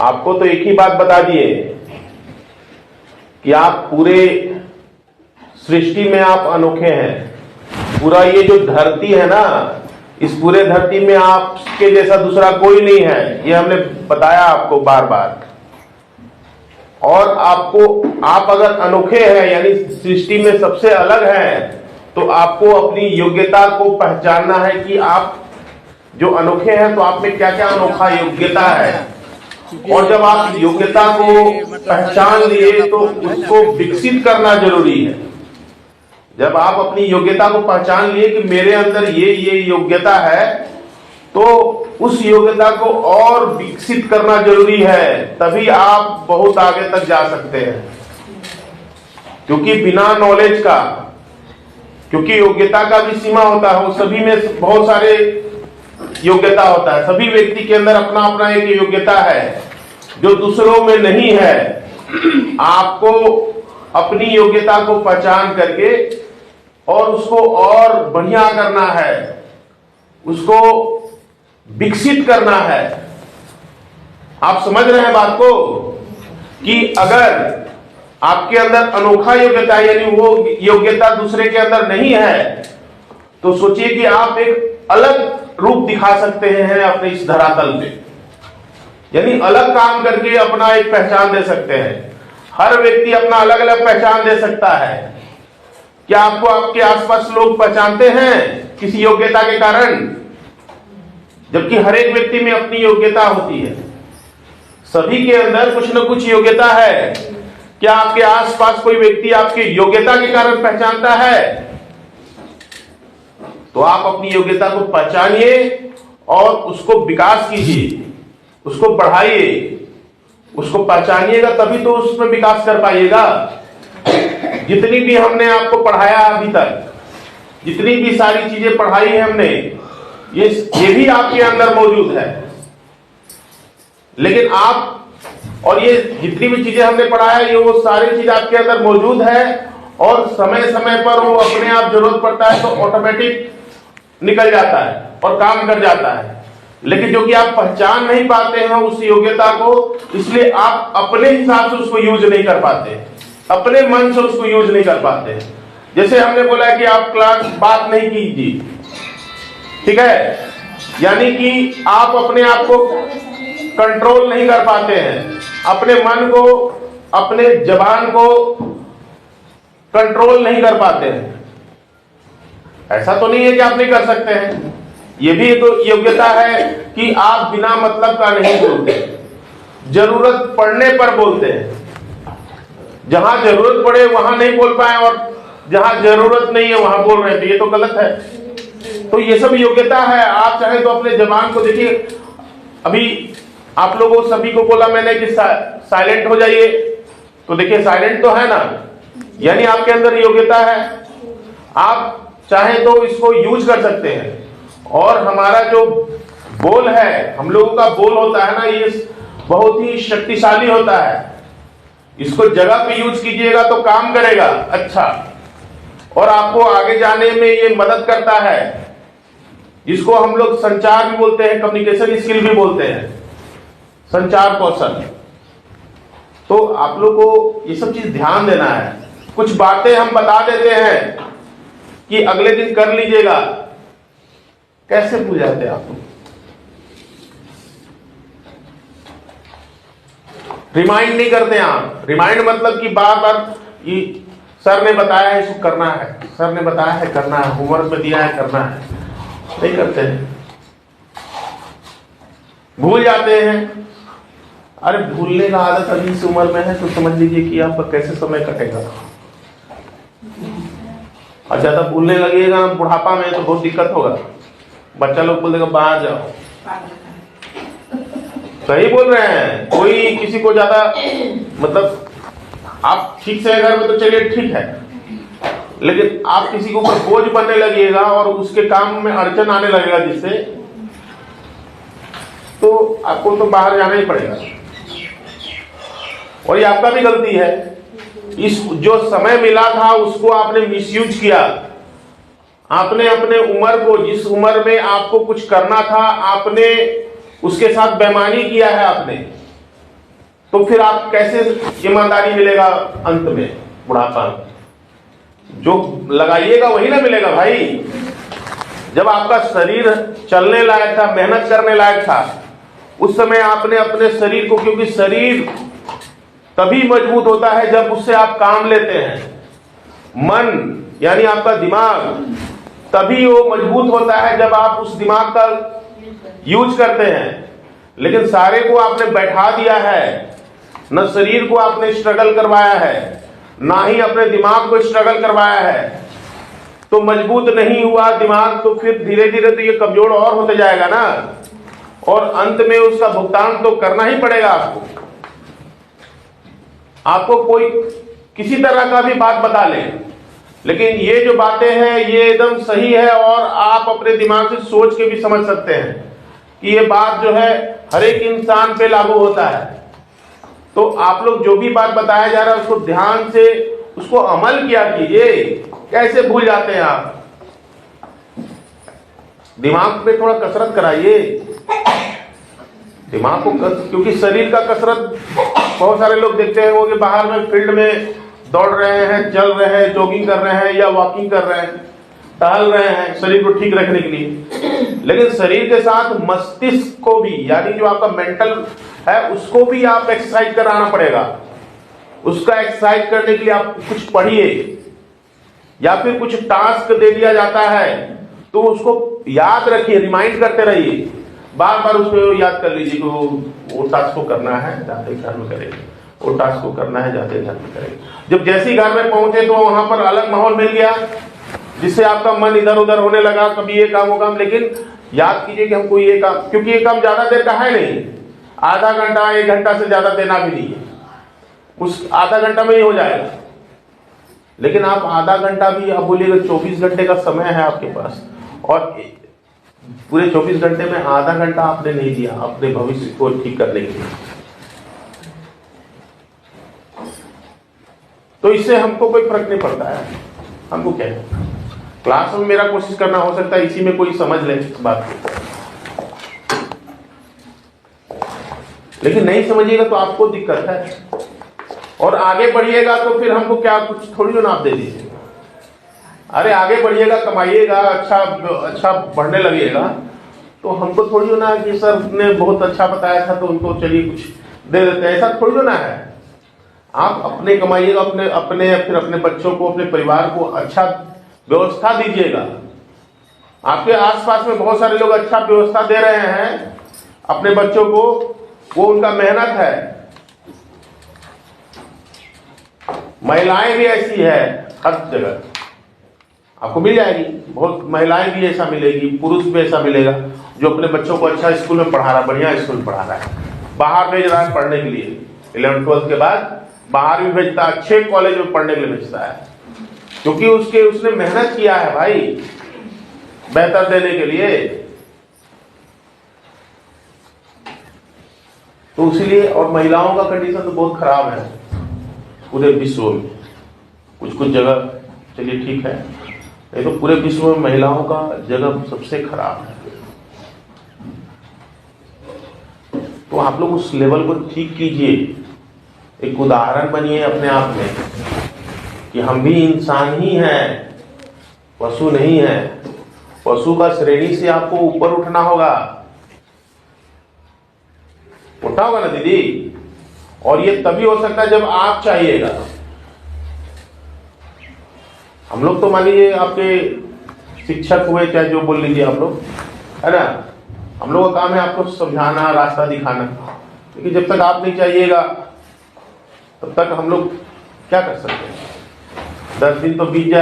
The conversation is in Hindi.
आपको तो एक ही बात बता दिए कि आप पूरे सृष्टि में आप अनोखे हैं। पूरा ये जो धरती है ना, इस पूरे धरती में आपके जैसा दूसरा कोई नहीं है, ये हमने बताया आपको बार बार। और आप अगर अनोखे हैं यानी सृष्टि में सबसे अलग हैं, तो आपको अपनी योग्यता को पहचानना है कि आप जो अनोखे हैं तो आप में क्या क्या अनोखा योग्यता है। और जब आप योग्यता को पहचान लिए तो उसको विकसित करना जरूरी है। जब आप अपनी योग्यता को पहचान लिए कि मेरे अंदर ये योग्यता है, तो उस योग्यता को और विकसित करना जरूरी है, तभी आप बहुत आगे तक जा सकते हैं। क्योंकि बिना नॉलेज का, क्योंकि योग्यता का भी सीमा होता है, वो सभी में बहुत सारे योग्यता होता है। सभी व्यक्ति के अंदर अपना अपना एक योग्यता है जो दूसरों में नहीं है। आपको अपनी योग्यता को पहचान करके और उसको और बढ़िया करना है, उसको विकसित करना है। आप समझ रहे हैं बात को कि अगर आपके अंदर अनोखा योग्यता यानी वो योग्यता दूसरे के अंदर नहीं है, तो सोचिए कि आप एक अलग रूप दिखा सकते हैं अपने इस धरातल पे, यानी अलग काम करके अपना एक पहचान दे सकते हैं। हर व्यक्ति अपना अलग अलग पहचान दे सकता है। क्या आपको आपके आसपास लोग पहचानते हैं किसी योग्यता के कारण? जबकि हर एक व्यक्ति में अपनी योग्यता होती है, सभी के अंदर कुछ न कुछ योग्यता है। क्या आपके आसपास कोई व्यक्ति आपकी योग्यता के कारण पहचानता है? तो आप अपनी योग्यता को पहचानिए और उसको विकास कीजिए, उसको बढ़ाइए, उसको पहचानिएगा तभी तो उसमें विकास कर पाइएगा। जितनी भी हमने आपको पढ़ाया अभी तक, जितनी भी सारी चीजें पढ़ाई है हमने, ये भी आपके अंदर मौजूद है। लेकिन आप और ये जितनी भी चीजें हमने पढ़ाया, ये वो सारी चीज आपके अंदर मौजूद है और समय समय पर वो अपने आप जरूरत पड़ता है तो ऑटोमेटिक निकल जाता है और काम कर जाता है। लेकिन जो कि आप पहचान नहीं पाते हैं उस योग्यता को, इसलिए आप अपने हिसाब से उसको यूज नहीं कर पाते, अपने मन से उसको यूज नहीं कर पाते। जैसे हमने बोला कि आप क्लास बात नहीं कीजिए, ठीक है, यानी कि आप अपने आप को कंट्रोल नहीं कर पाते हैं, अपने मन को, अपने जबान को कंट्रोल नहीं कर पाते हैं। ऐसा तो नहीं है कि आप नहीं कर सकते हैं, ये भी एक योग्यता है कि आप बिना मतलब का नहीं बोलते, जरूरत पड़ने पर बोलते हैं। जहां जरूरत पड़े वहां नहीं बोल पाए और जहां जरूरत नहीं है वहां बोल रहे थे, ये तो गलत है। तो ये सब योग्यता है। आप चाहे तो अपने जबान को देखिए, अभी आप लोगों सभी को बोला मैंने कि साइलेंट हो जाइए, तो देखिए साइलेंट तो है ना, यानी आपके अंदर योग्यता है। आप चाहे तो इसको यूज कर सकते हैं। और हमारा जो बोल है, हम लोगों का बोल होता है ना, ये बहुत ही शक्तिशाली होता है। इसको जगह पे यूज कीजिएगा तो काम करेगा अच्छा, और आपको आगे जाने में ये मदद करता है, जिसको हम लोग संचार भी बोलते हैं, कम्युनिकेशन स्किल भी बोलते हैं, संचार कौशल। तो आप लोग को ये सब चीज ध्यान देना है। कुछ बातें हम बता देते हैं कि अगले दिन कर लीजिएगा, कैसे भूल जाते आप? रिमाइंड नहीं करते आप। रिमाइंड मतलब कि बार बार ये सर ने बताया है इसको करना है, सर ने बताया है करना है, होमवर्क में दिया है करना है, नहीं करते हैं, भूल जाते हैं। अरे भूलने का आदत अभी इस उम्र में है तो समझ लीजिए कि आपका कैसे समय कटेगा। और ज्यादा भूलने लगेगा बुढ़ापा में तो बहुत दिक्कत होगा। बच्चा लोग बोल देगा बाहर जाओ, सही बोल रहे हैं। कोई किसी को ज्यादा मतलब आप ठीक से घर में तो चलिए ठीक है, लेकिन आप किसी के ऊपर बोझ बनने लगेगा और उसके काम में अड़चन आने लगेगा जिससे, तो आपको तो बाहर जाना ही पड़ेगा। और ये आपका भी गलती है। इस जो समय मिला था उसको आपने मिसयूज किया। आपने अपने उम्र को, जिस उम्र में आपको कुछ करना था, आपने उसके साथ बेईमानी किया है आपने। तो फिर आप कैसे ईमानदारी मिलेगा अंत में, बुढ़ापा जो लगाइएगा वही ना मिलेगा भाई। जब आपका शरीर चलने लायक था, मेहनत करने लायक था, उस समय आपने अपने शरीर को, क्योंकि शरीर तभी मजबूत होता है जब उससे आप काम लेते हैं। मन यानी आपका दिमाग तभी वो मजबूत होता है जब आप उस दिमाग का यूज करते हैं। लेकिन सारे को आपने बैठा दिया है, न शरीर को आपने स्ट्रगल करवाया है, ना ही अपने दिमाग को स्ट्रगल करवाया है, तो मजबूत नहीं हुआ दिमाग, तो फिर धीरे धीरे तो ये कमजोर और होते जाएगा ना, और अंत में उसका भुगतान तो करना ही पड़ेगा आपको। आपको कोई किसी तरह का भी बात बता ले, लेकिन ये जो बातें हैं ये एकदम सही है, और आप अपने दिमाग से सोच के भी समझ सकते हैं कि ये बात जो है हर एक इंसान पे लागू होता है। तो आप लोग जो भी बात बताया जा रहा है उसको ध्यान से उसको अमल किया कीजिए। कैसे भूल जाते हैं आप? दिमाग पे थोड़ा कसरत कराइए, दिमाग को क्योंकि शरीर का कसरत बहुत सारे लोग देखते हैं वो कि बाहर में फील्ड में दौड़ रहे हैं, चल रहे हैं, जॉगिंग कर रहे हैं या वॉकिंग कर रहे हैं, टहल रहे हैं शरीर को ठीक रखने के लिए। लेकिन शरीर के साथ मस्तिष्क को भी, यानी जो आपका मेंटल है, उसको भी आप एक्सरसाइज कराना पड़ेगा। उसका एक्सरसाइज करने के लिए आप कुछ पढ़िए, या फिर कुछ टास्क दे दिया जाता है तो उसको याद रखिए, रिमाइंड करते रहिए, बार बार उसको याद कर लीजिए कि वो टास्क को करना है, जाते घर में करेंगे, वो टास्क को करना है, जाते घर में करेंगे। जब जैसे ही घर में पहुंचे तो वहां पर अलग माहौल मिल गया, जिससे आपका मन इधर उधर होने लगा, कभी ये काम वो काम। लेकिन याद कीजिए कि हमको ये काम, क्योंकि ये काम ज्यादा देर का है नहीं, आधा घंटा 1 घंटा से ज्यादा देना भी नहीं है, उस आधा घंटा में ही हो जाएगा। लेकिन आप आधा घंटा भी, आप बोलिएगा 24 घंटे का समय है आपके पास, और पूरे 24 घंटे में आधा घंटा आपने नहीं दिया अपने भविष्य को ठीक करने के लिए, तो इससे हमको कोई फर्क नहीं पड़ता है। हमको क्या है, क्लास में मेरा कोशिश करना, हो सकता है इसी में कोई समझ ले इस बात को, लेकिन नहीं समझिएगा तो आपको दिक्कत है। और आगे बढ़िएगा तो फिर हमको क्या, कुछ थोड़ी ना आप दे दीजिए। अरे आगे बढ़िएगा, कमाइएगा, अच्छा बढ़ने लगेगा, तो हमको थोड़ी ना कि सर ने बहुत अच्छा बताया था तो उनको चलिए कुछ दे देते हैं, ऐसा थोड़ी ना है। आप अपने कमाइएगा, अपने फिर अपने बच्चों को, अपने परिवार को अच्छा व्यवस्था दीजिएगा। आपके आसपास में बहुत सारे लोग अच्छा व्यवस्था दे रहे हैं अपने बच्चों को, वो उनका मेहनत है। महिलाएं भी ऐसी है, हर जगह आपको मिल जाएगी, बहुत महिलाएं भी ऐसा मिलेगी, पुरुष भी ऐसा मिलेगा जो अपने बच्चों को अच्छा स्कूल में पढ़ा रहा है, बढ़िया स्कूल में पढ़ा रहा है, बाहर भेज रहा है पढ़ने के लिए, 11th 12th के बाद बाहर भी भेजता है, अच्छे कॉलेज में पढ़ने के लिए भेजता है, क्योंकि उसने मेहनत किया है भाई बेहतर देने के लिए। तो इसीलिए, और महिलाओं का कंडीशन तो बहुत खराब है पूरे विश्व में। कुछ कुछ जगह चलिए ठीक है, नहीं तो पूरे विश्व में महिलाओं का जगह सबसे खराब है। तो आप लोग उस लेवल को ठीक कीजिए, एक उदाहरण बनिए अपने आप में कि हम भी इंसान ही हैं, पशु नहीं है। पशु का श्रेणी से आपको ऊपर उठना होगा, उठा होगा ना दीदी। और ये तभी हो सकता है जब आप चाहिएगा। हम लोग तो मान लीजिए आपके शिक्षक हुए, चाहे जो बोल लीजिए आप लोग, है ना, हम लोग का काम है आपको समझाना, रास्ता दिखाना। लेकिन जब तक आप नहीं चाहिएगा तब तक हम लोग क्या कर सकते हैं? 10 दिन तो बीत जाए।